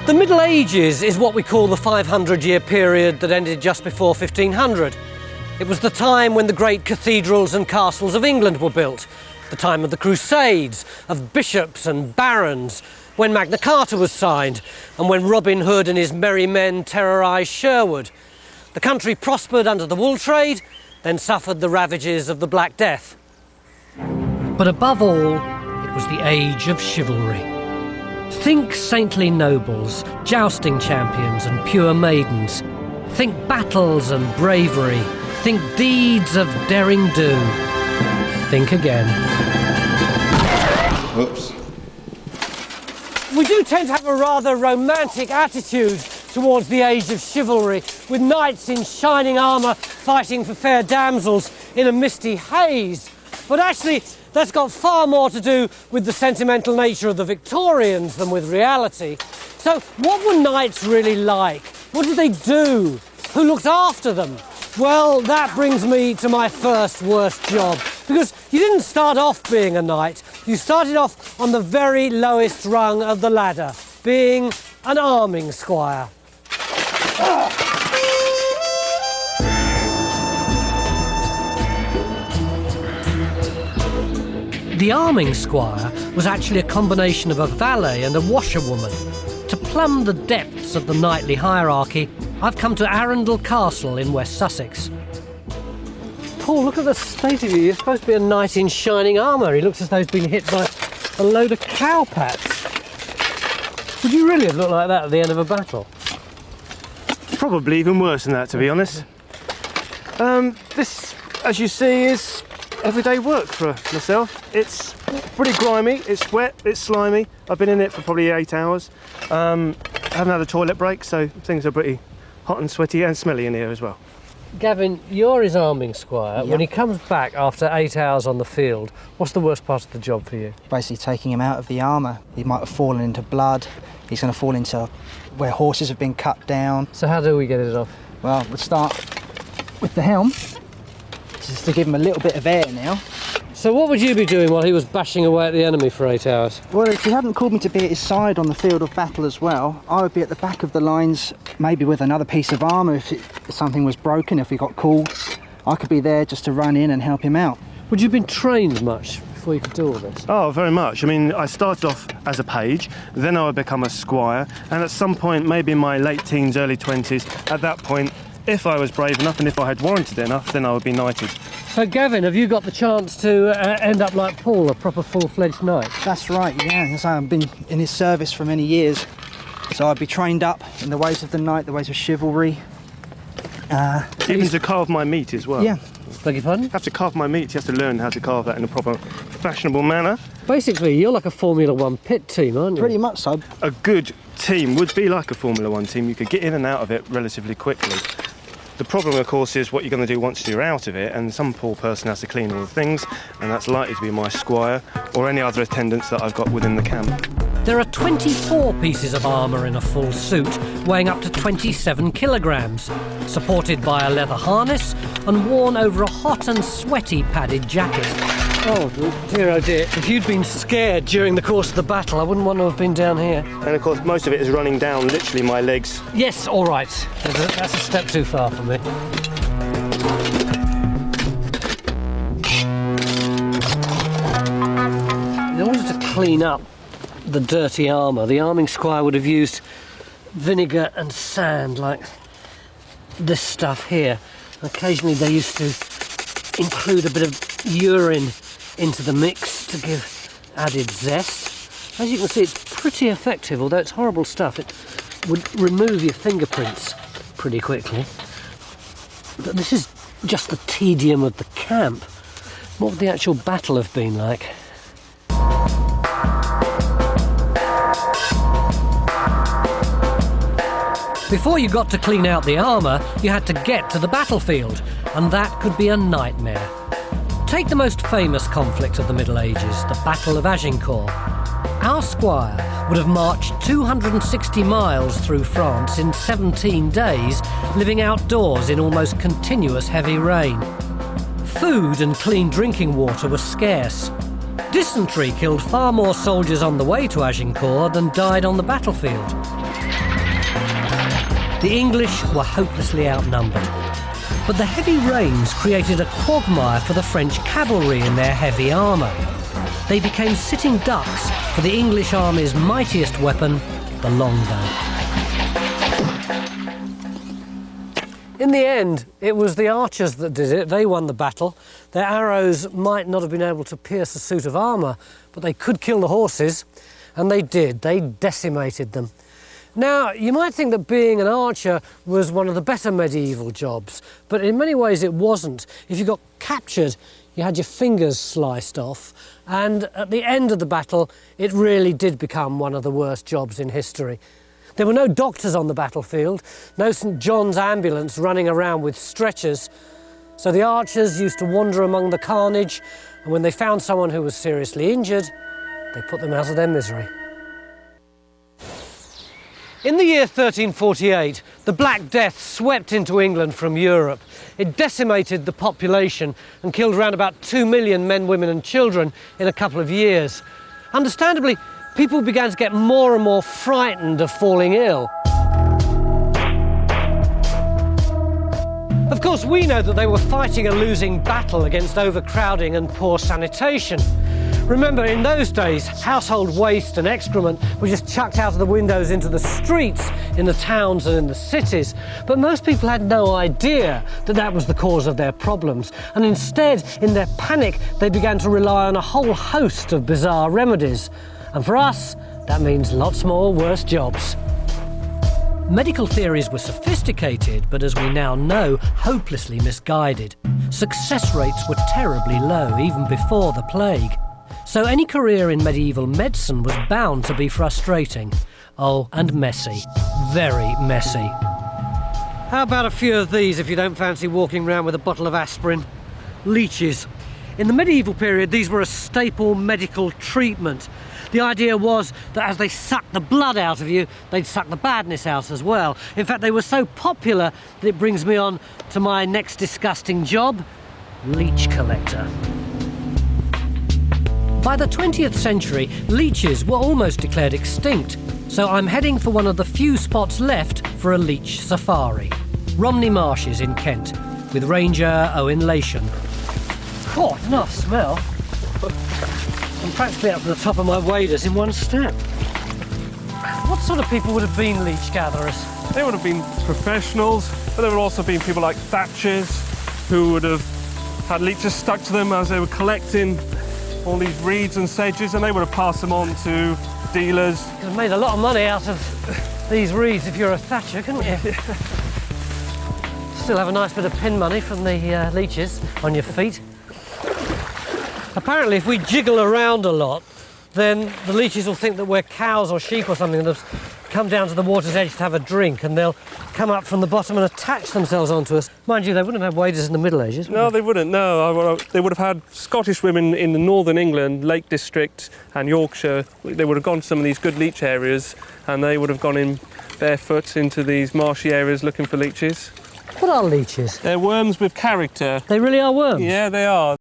The Middle Ages is what we call the 500-year period that ended just before 1500. It was the time when the great cathedrals and castles of England were built, the time of the Crusades, of bishops and barons, when Magna Carta was signed, and when Robin Hood and his merry men terrorised Sherwood. The country prospered under the wool trade, then suffered the ravages of the Black Death. But above all, it was the age of chivalry. Think saintly nobles, jousting champions and pure maidens. Think battles and bravery. Think deeds of daring do. Think again. Whoops. We do tend to have a rather romantic attitude towards the age of chivalry, with knights in shining armour fighting for fair damsels in a misty haze. But actually, that's got far more to do with the sentimental nature of the Victorians than with reality. So what were knights really like? What did they do? Who looked after them? Well, that brings me to my first worst job, because you didn't start off being a knight. You started off on the very lowest rung of the ladder, being an arming squire. The arming squire was actually a combination of a valet and a washerwoman. To plumb the depths of the knightly hierarchy, I've come to Arundel Castle in West Sussex. Paul, look at the state of you. You're supposed to be a knight in shining armour. He looks as though he's been hit by a load of cowpats. Would you really have looked like that at the end of a battle? Probably even worse than that, to be honest. This, as you see, is everyday work for myself. It's pretty grimy, it's wet, it's slimy. I've been in it for probably 8 hours. I haven't had a toilet break, so things are pretty hot and sweaty and smelly in here as well. Gavin, you're his arming squire. Yep. When he comes back after 8 hours on the field, what's the worst part of the job for you? Basically taking him out of the armour. He might have fallen into blood. He's going to fall into where horses have been cut down. So how do we get it off? Well, we'll start with the helm, just to give him a little bit of air now. So what would you be doing while he was bashing away at the enemy for 8 hours? Well, if he hadn't called me to be at his side on the field of battle as well, I would be at the back of the lines, maybe with another piece of armour if something was broken, if he got called. I could be there just to run in and help him out. Would you have been trained much before you could do all this? Oh, very much. I mean, I started off as a page, then I would become a squire, and at some point, maybe in my late teens, early 20s, at that point, if I was brave enough and if I had warranted enough, then I would be knighted. So Gavin, have you got the chance to end up like Paul, a proper full-fledged knight? That's right, yeah. As I've been in his service for many years, so I'd be trained up in the ways of the knight, the ways of chivalry. Even to carve my meat as well. Yeah. Beg your pardon? You have to carve my meat, you have to learn how to carve that in a proper, fashionable manner. Basically, you're like a Formula One pit team, aren't you? Pretty much so. A good team would be like a Formula One team. You could get in and out of it relatively quickly. The problem, of course, is what you're going to do once you're out of it, and some poor person has to clean all the things, and that's likely to be my squire or any other attendants that I've got within the camp. There are 24 pieces of armour in a full suit, weighing up to 27 kilograms, supported by a leather harness and worn over a hot and sweaty padded jacket. Oh dear, oh dear. If you'd been scared during the course of the battle, I wouldn't want to have been down here. And of course, most of it is running down literally my legs. Yes, all right. That's a step too far for me. In order to clean up the dirty armour, the arming squire would have used vinegar and sand, like this stuff here. Occasionally they used to include a bit of urine into the mix to give added zest. As you can see, it's pretty effective, although it's horrible stuff. It would remove your fingerprints pretty quickly. But this is just the tedium of the camp. What would the actual battle have been like? Before you got to clean out the armour, you had to get to the battlefield, and that could be a nightmare. Take the most famous conflict of the Middle Ages, the Battle of Agincourt. Our squire would have marched 260 miles through France in 17 days, living outdoors in almost continuous heavy rain. Food and clean drinking water were scarce. Dysentery killed far more soldiers on the way to Agincourt than died on the battlefield. The English were hopelessly outnumbered. But the heavy rains created a quagmire for the French cavalry in their heavy armour. They became sitting ducks for the English army's mightiest weapon, the longbow. In the end, it was the archers that did it. They won the battle. Their arrows might not have been able to pierce a suit of armour, but they could kill the horses, and they did. They decimated them. Now, you might think that being an archer was one of the better medieval jobs, but in many ways it wasn't. If you got captured, you had your fingers sliced off, and at the end of the battle, it really did become one of the worst jobs in history. There were no doctors on the battlefield, no St. John's ambulance running around with stretchers, so the archers used to wander among the carnage, and when they found someone who was seriously injured, they put them out of their misery. In the year 1348, the Black Death swept into England from Europe. It decimated the population and killed around about 2 million men, women and children in a couple of years. Understandably, people began to get more and more frightened of falling ill. Of course, we know that they were fighting a losing battle against overcrowding and poor sanitation. Remember, in those days, household waste and excrement were just chucked out of the windows into the streets in the towns and in the cities. But most people had no idea that that was the cause of their problems. And instead, in their panic, they began to rely on a whole host of bizarre remedies. And for us, that means lots more worse jobs. Medical theories were sophisticated, but as we now know, hopelessly misguided. Success rates were terribly low, even before the plague. So any career in medieval medicine was bound to be frustrating. Oh, and messy. Very messy. How about a few of these if you don't fancy walking around with a bottle of aspirin? Leeches. In the medieval period, these were a staple medical treatment. The idea was that as they sucked the blood out of you, they'd suck the badness out as well. In fact, they were so popular that it brings me on to my next disgusting job, leech collector. By the 20th century, leeches were almost declared extinct, so I'm heading for one of the few spots left for a leech safari. Romney Marshes in Kent, with Ranger Owen Lation. Oh, enough smell. I'm practically up to the top of my waders in one step. What sort of people would have been leech gatherers? They would have been professionals, but there would also have been people like thatchers who would have had leeches stuck to them as they were collecting all these reeds and sedges, and they would have passed them on to dealers. You could have made a lot of money out of these reeds if you're a thatcher, couldn't you? Still have a nice bit of pin money from the leeches on your feet. Apparently, if we jiggle around a lot, then the leeches will think that we're cows or sheep or something that have come down to the water's edge to have a drink, and they'll come up from the bottom and attach themselves onto us. Mind you, they wouldn't have had waders in the Middle Ages, would No, they wouldn't, no. They would have had Scottish women in the northern England, Lake District and Yorkshire. They would have gone to some of these good leech areas, and they would have gone in barefoot into these marshy areas looking for leeches. What are leeches? They're worms with character. They really are worms? Yeah, they are.